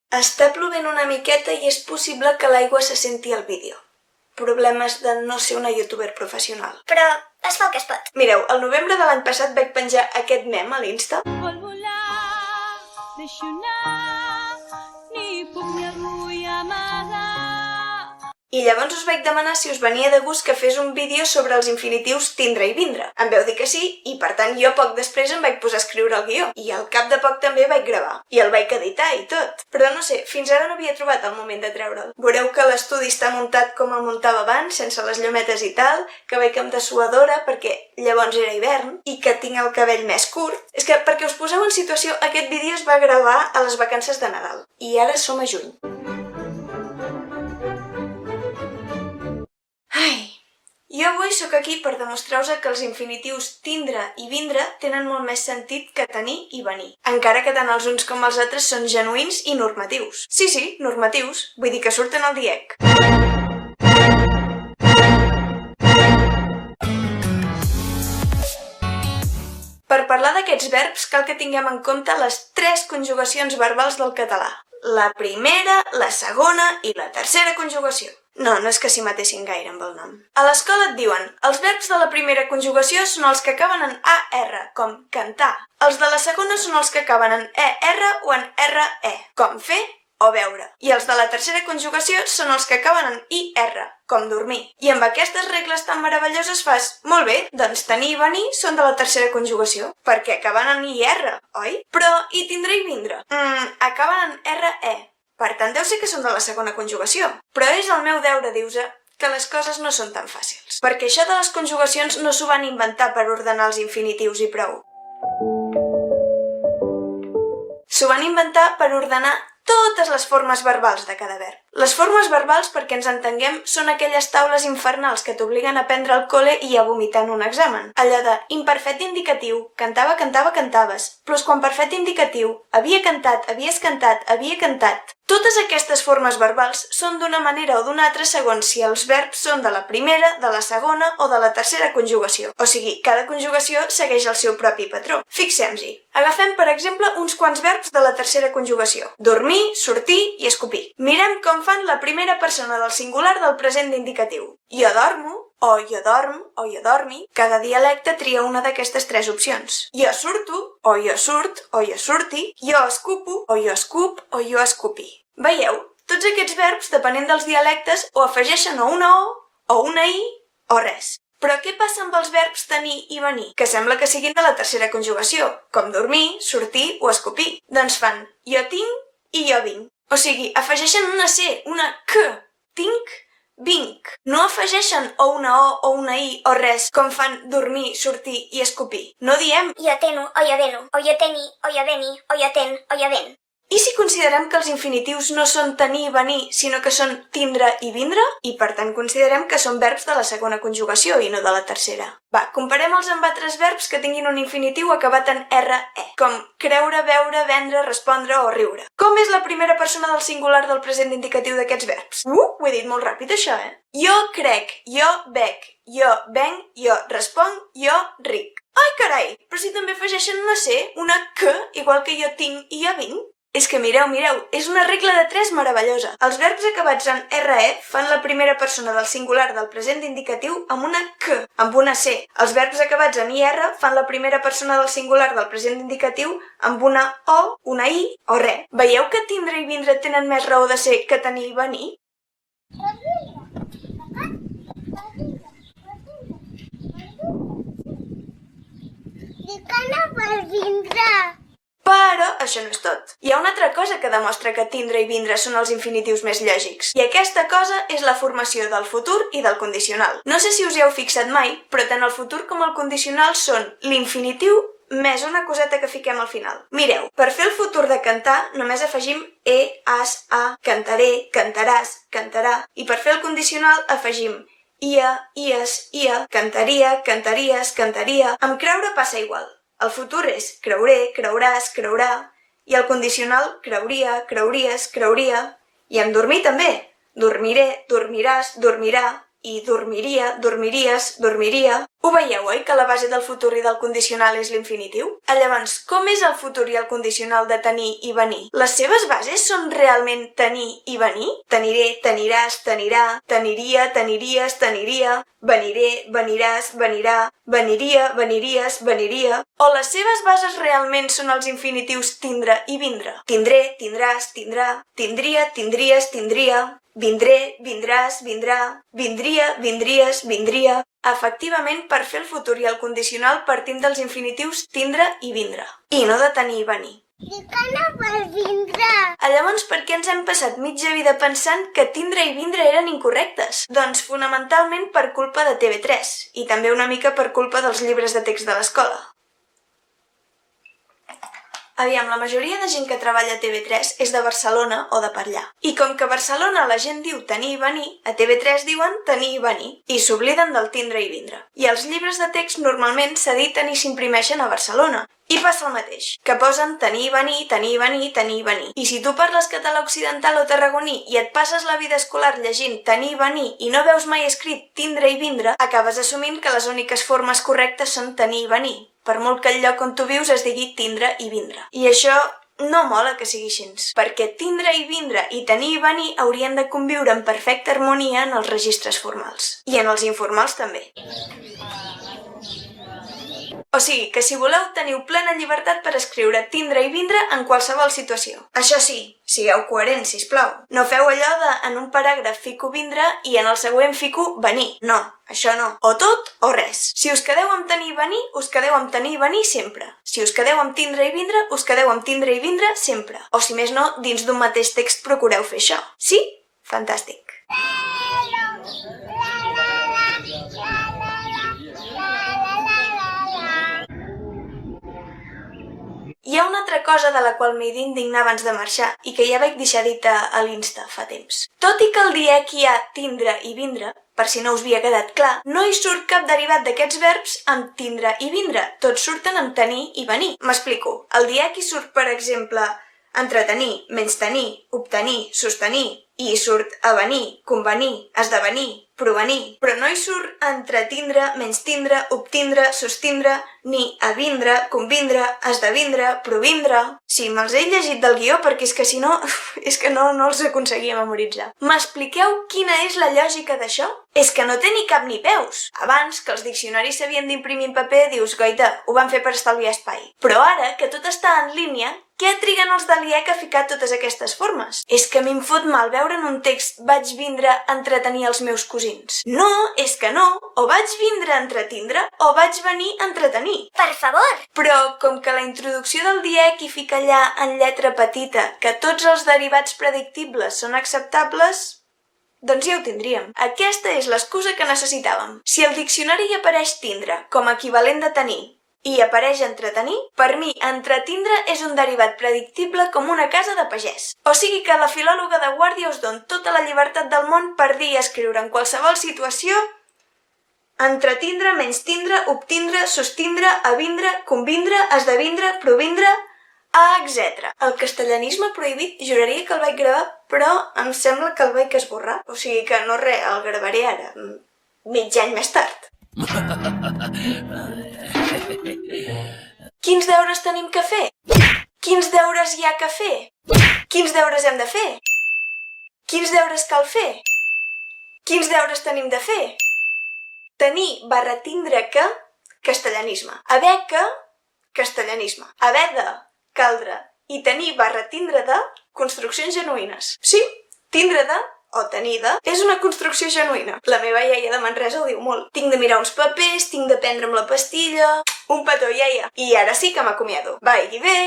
Està plovent una miqueta i és possible que l'aigua se senti al vídeo. Problemes de no ser una youtuber professional. Però es fa el que es pot. Mireu, al novembre de l'any passat vaig penjar aquest mem a l'Insta. Vol volar, deixo anar, ni puc ni vull amagar. I llavors us vaig demanar si us venia de gust que fes un vídeo sobre els infinitius tindre i vindre. Em veu dir que sí, i per tant jo poc després em vaig posar a escriure el guió. I al cap de poc també vaig gravar. I el vaig editar i tot. Però no sé, fins ara no havia trobat el moment de treure'l. Veureu que l'estudi està muntat com el muntava abans, sense les llumetes i tal, que vaig amb dessuadora perquè llavors era hivern, i que tinc el cabell més curt. És que, perquè us poseu en situació, aquest vídeo es va gravar a les vacances de Nadal. I ara som a juny. Jo avui sóc aquí per demostrar-vos que els infinitius tindre i vindre tenen molt més sentit que tenir i venir. Encara que tant els uns com els altres són genuïns i normatius. Sí, normatius. Vull dir que surten al DIEC. Per parlar d'aquests verbs cal que tinguem en compte les 3 conjugacions verbals del català. La primera, la segona i la tercera conjugació. No és que s'hi matessin gaire amb el nom. A l'escola et diuen, els verbs de la primera conjugació són els que acaben en AR, com cantar. Els de la segona són els que acaben en ER o en RE, com fer o veure. I els de la tercera conjugació són els que acaben en IR, com dormir. I amb aquestes regles tan meravelloses fas, molt bé, doncs tenir i venir són de la tercera conjugació, perquè acaben en IR, oi? Però i tindre i vindre? Acaben en RE. Per tant, deu ser que són de la segona conjugació. Però és el meu deure dir-vos que les coses no són tan fàcils. Perquè això de les conjugacions no s'ho van inventar per ordenar els infinitius i prou. S'ho van inventar per ordenar totes les formes verbals de cada verb. Les formes verbals, perquè ens entenguem, són aquelles taules infernals que t'obliguen a prendre al col·le i a vomitar en un examen. Allò de imperfecte indicatiu, cantava, cantava, cantaves, plusquamperfecte indicatiu, havia cantat, havies cantat, havia cantat. Totes aquestes formes verbals són d'una manera o d'una altra segons si els verbs són de la primera, de la segona o de la tercera conjugació. O sigui, cada conjugació segueix el seu propi patró. Fixem-hi. Agafem, per exemple, uns quants verbs de la tercera conjugació. Dormir, sortir i escopir. Mirem com fan la primera persona del singular del present d'indicatiu. Jo dormo, o jo dorm, o jo dormi. Cada dialecte tria una d'aquestes 3 opcions. Jo surto, o jo surt, o jo surti. Jo escupo, o jo escup, o jo escupi. Veieu? Tots aquests verbs, depenent dels dialectes, o afegeixen o una o una i, o res. Però què passa amb els verbs tenir i venir? Que sembla que siguin de la tercera conjugació, com dormir, sortir o escopir. Doncs fan jo tinc i jo vinc. O sigui, afegeixen una C, una K. Tinc, vinc. No afegeixen o una I o res, com fan dormir, sortir i escopir. No diem Jo teno, o jo veno, o jo teni, o jo veni, o jo ten, o jo ven. I si considerem que els infinitius no són tenir i venir, sinó que són tindre i vindre? I per tant considerem que són verbs de la segona conjugació i no de la tercera. Va, comparem-los amb altres verbs que tinguin un infinitiu acabat en RE, com creure, veure, vendre, respondre o riure. Com és la primera persona del singular del present indicatiu d'aquests verbs? Ho he dit molt ràpid això, Jo crec, jo bec, jo venc, jo responc, jo ric. Ai, carai, però si també afegeixen una C, una K, igual que jo tinc i jo vinc. És que mireu, és una regla de 3 meravellosa. Els verbs acabats en RE fan la primera persona del singular del present indicatiu amb una K, amb una C. Els verbs acabats en IR fan la primera persona del singular del present indicatiu amb una O, una I o res. Veieu que tindre i vindre tenen més raó de ser que tenir i venir? Dic que no vols vindre. Però això no és tot. Hi ha una altra cosa que demostra que tindre i vindre són els infinitius més lògics. I aquesta cosa és la formació del futur i del condicional. No sé si us hi heu fixat mai, però tant el futur com el condicional són l'infinitiu més una coseta que fiquem al final. Mireu, per fer el futur de cantar només afegim as, a, cantaré, cantaràs, cantarà. I per fer el condicional afegim ia, ies, ia, cantaria, cantaries, cantaria. Amb creure passa igual. El futur és creuré, creuràs, creurà, i el condicional creuria, creuries, creuria, i amb dormir també. Dormiré, dormiràs, dormirà, i dormiria, dormiries, dormiria. Ho veieu, oi, que la base del futur i del condicional és l'infinitiu? Llavors, com és el futur i el condicional de tenir i venir? Les seves bases són realment tenir i venir? Teniré, teniràs, tenirà, teniria, teniries, teniria, veniré, veniràs, venirà, veniria, veniries, veniria... O les seves bases realment són els infinitius tindre i vindre? Tindré, tindràs, tindrà, tindria, tindries, tindria... Vindré, vindràs, vindrà, vindria, vindries, vindria... Efectivament, per fer el futur i el condicional partim dels infinitius tindre i vindre, i no de tenir i venir. I que no vol vindre? Llavors, per què ens hem passat mitja vida pensant que tindre i vindre eren incorrectes? Doncs fonamentalment per culpa de TV3, i també una mica per culpa dels llibres de text de l'escola. Aviam, la majoria de gent que treballa a TV3 és de Barcelona o de per allà. I com que a Barcelona la gent diu tenir i venir, a TV3 diuen tenir i venir, i s'obliden del tindre i vindre. I els llibres de text normalment s'editen i s'imprimeixen a Barcelona. I passa el mateix, que posen tenir i venir, tenir i venir, tenir i venir. I si tu parles català occidental o tarragoní i et passes la vida escolar llegint tenir i venir i no veus mai escrit tindre i vindre, acabes assumint que les úniques formes correctes són tenir i venir, per molt que el lloc on tu vius es digui tindre i vindre. I això no mola que sigui així, perquè tindre i vindre i tenir i venir haurien de conviure en perfecta harmonia en els registres formals. I en els informals també. O sigui, que si voleu teniu plena llibertat per escriure tindre i vindre en qualsevol situació. Això sí, sigueu coherents, sisplau. No feu allò de en un paràgraf fico vindre i en el següent fico venir. No, això no. O tot o res. Si us quedeu amb tenir i venir, us quedeu amb tenir i venir sempre. Si us quedeu amb tindre i vindre, us quedeu amb tindre i vindre sempre. O si més no, dins d'un mateix text procureu fer això. Sí? Fantàstic. Hi ha una altra cosa de la qual m'he d'indignar abans de marxar i que ja vaig deixar dita a l'Insta fa temps. Tot i que al diec hi ha tindre i vindre, per si no us havia quedat clar, no hi surt cap derivat d'aquests verbs amb tindre i vindre. Tots surten amb tenir i venir. M'explico. Al diec hi surt, per exemple, entretenir, menystenir, obtenir, sostenir, i hi surt avenir, convenir, esdevenir, provenir. Però no hi surt entretindre, menystindre, obtindre, sostindre, ni avindre, convindre, esdevindre, provindre... Sí, me'ls he llegit del guió perquè és que si no, no els aconseguia memoritzar. M'expliqueu quina és la lògica d'això? És que no té ni cap ni peus. Abans, que els diccionaris s'havien d'imprimir en paper, dius, goita, ho van fer per estalviar espai. Però ara, que tot està en línia, què triguen els de l'IEC a ficar totes aquestes formes? És que a mi em fot mal veure en un text vaig vindre a entretenir els meus cosins. No, és que no. O vaig vindre a entretindre o vaig venir a entretenir. Per favor! Però com que la introducció del DIEC hi fica allà en lletra petita que tots els derivats predictibles són acceptables, doncs ja ho tindríem. Aquesta és l'excusa que necessitàvem. Si al diccionari hi apareix tindre com a equivalent de tenir i apareix entretenir, per mi entretindre és un derivat predictible com una casa de pagès. O sigui que la filòloga de guàrdia us don tota la llibertat del món per dir i escriure en qualsevol situació entretindre, menystindre, obtindre, sostindre, avindre, convindre, esdevindre, provindre, etc. El castellanisme prohibit juraria que el vaig gravar, però em sembla que el vaig esborrar. O sigui que no res, el gravaré ara, mig any més tard. Quins deures tenim que fer? Quins deures hi ha que fer? Quins deures hem de fer? Quins deures cal fer? Quins deures tenim de fer? Tenir / tindre que, castellanisme. Haver que, castellanisme. Haver de, caldre. I tenir / tindre de, construccions genuïnes. Sí, tindre de o tenir de és una construcció genuïna. La meva iaia de Manresa ho diu molt. Tinc de mirar uns papers, tinc de prendre'm la pastilla... Un petó, iaia. I ara sí que m'acomiado. Vagi bé!